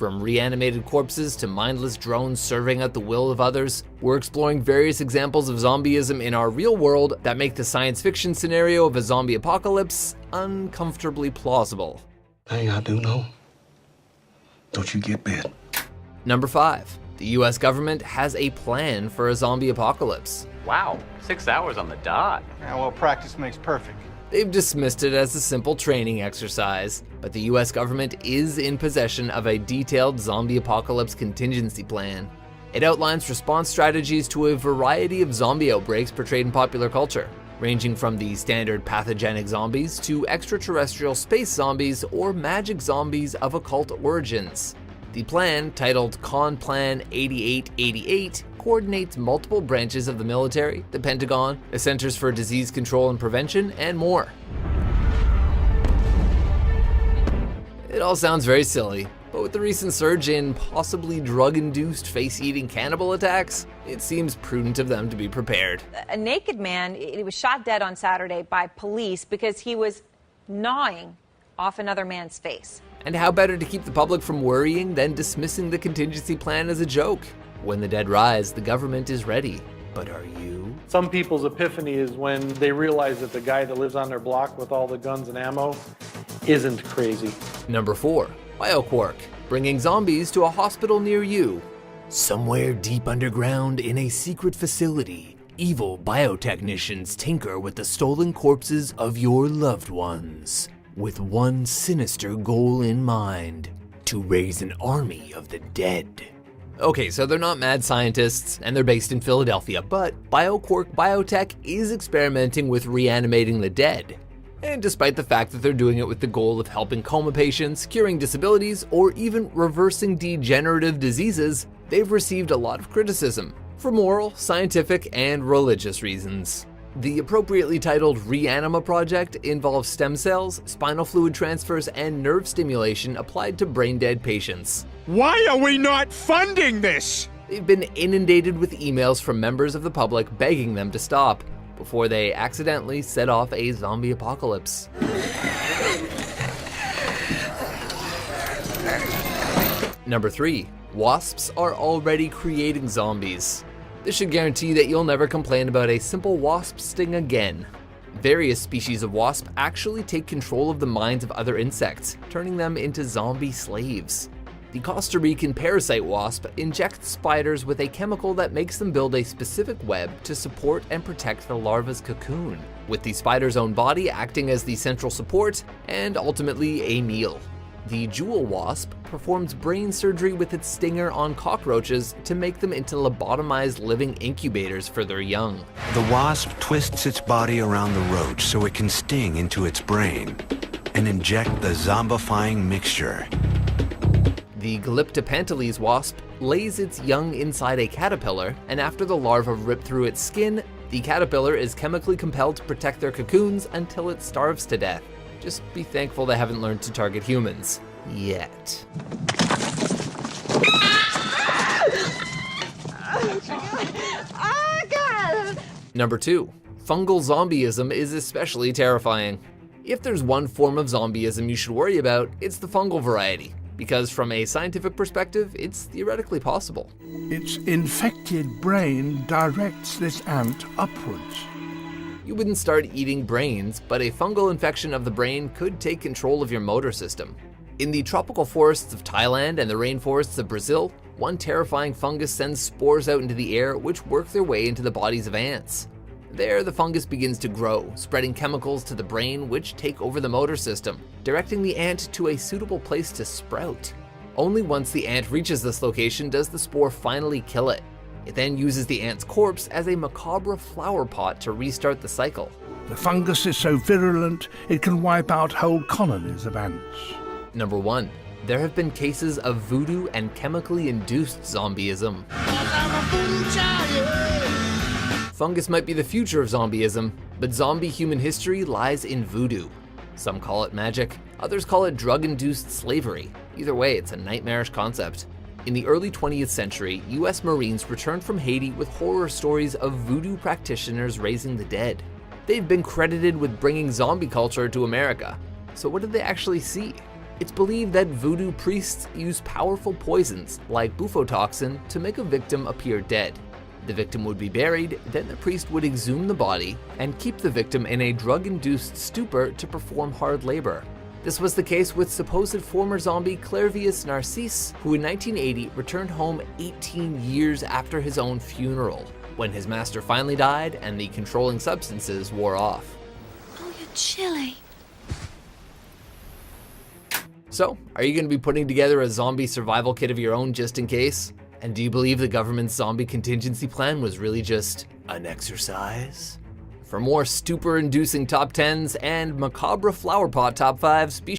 From reanimated corpses to mindless drones serving out the will of others, we're exploring various examples of zombieism in our real world that make the science fiction scenario of a zombie apocalypse uncomfortably plausible. Thing I do know, don't you get bit. Number 5. The US government has a plan for a zombie apocalypse. Wow, 6 hours on the dot. Yeah, well, practice makes perfect. They've dismissed it as a simple training exercise, but the US government is in possession of a detailed zombie apocalypse contingency plan. It outlines response strategies to a variety of zombie outbreaks portrayed in popular culture, ranging from the standard pathogenic zombies to extraterrestrial space zombies or magic zombies of occult origins. The plan, titled Con Plan 8888, coordinates multiple branches of the military, the Pentagon, the Centers for Disease Control and Prevention, and more. It all sounds very silly, but with the recent surge in possibly drug-induced face-eating cannibal attacks, it seems prudent of them to be prepared. A naked man, he was shot dead on Saturday by police because he was gnawing off another man's face. And how better to keep the public from worrying than dismissing the contingency plan as a joke? When the dead rise, the government is ready. But are you? Some people's epiphany is when they realize that the guy that lives on their block with all the guns and ammo isn't crazy. Number 4. BioQuark, bringing zombies to a hospital near you. Somewhere deep underground in a secret facility, evil biotechnicians tinker with the stolen corpses of your loved ones, with one sinister goal in mind: to raise an army of the dead. Okay, so they're not mad scientists, and they're based in Philadelphia, but BioQuark Biotech is experimenting with reanimating the dead. And despite the fact that they're doing it with the goal of helping coma patients, curing disabilities, or even reversing degenerative diseases, they've received a lot of criticism for moral, scientific, and religious reasons. The appropriately titled Reanima project involves stem cells, spinal fluid transfers, and nerve stimulation applied to brain-dead patients. Why are we not funding this? They've been inundated with emails from members of the public begging them to stop before they accidentally set off a zombie apocalypse. Number 3. Wasps are already creating zombies. This should guarantee that you'll never complain about a simple wasp sting again. Various species of wasp actually take control of the minds of other insects, turning them into zombie slaves. The Costa Rican parasite wasp injects spiders with a chemical that makes them build a specific web to support and protect the larva's cocoon, with the spider's own body acting as the central support and ultimately a meal. The jewel wasp performs brain surgery with its stinger on cockroaches to make them into lobotomized living incubators for their young. The wasp twists its body around the roach so it can sting into its brain and inject the zombifying mixture. The Glyptopantales wasp lays its young inside a caterpillar, and after the larvae rip through its skin, the caterpillar is chemically compelled to protect their cocoons until it starves to death. Just be thankful they haven't learned to target humans. Yet. Oh, God! Number 2. Fungal zombieism is especially terrifying. If there's one form of zombieism you should worry about, it's the fungal variety, because from a scientific perspective, it's theoretically possible. Its infected brain directs this ant upwards. You wouldn't start eating brains, but a fungal infection of the brain could take control of your motor system. In the tropical forests of Thailand and the rainforests of Brazil, one terrifying fungus sends spores out into the air which work their way into the bodies of ants. There, the fungus begins to grow, spreading chemicals to the brain which take over the motor system, directing the ant to a suitable place to sprout. Only once the ant reaches this location does the spore finally kill it. It then uses the ant's corpse as a macabre flower pot to restart the cycle. The fungus is so virulent, it can wipe out whole colonies of ants. Number 1. There have been cases of voodoo and chemically induced zombieism. Fungus might be the future of zombieism, but zombie human history lies in voodoo. Some call it magic, others call it drug-induced slavery. Either way, it's a nightmarish concept. In the early 20th century, US Marines returned from Haiti with horror stories of voodoo practitioners raising the dead. They've been credited with bringing zombie culture to America. So what did they actually see? It's believed that voodoo priests use powerful poisons like bufotoxin to make a victim appear dead. The victim would be buried, then the priest would exhume the body and keep the victim in a drug-induced stupor to perform hard labor. This was the case with supposed former zombie Clervius Narcisse, who in 1980 returned home 18 years after his own funeral, when his master finally died and the controlling substances wore off. Oh, you're chilly. So, are you going to be putting together a zombie survival kit of your own just in case? And do you believe the government's zombie contingency plan was really just an exercise? For more stupor-inducing top 10s and macabre flowerpot top 5s, be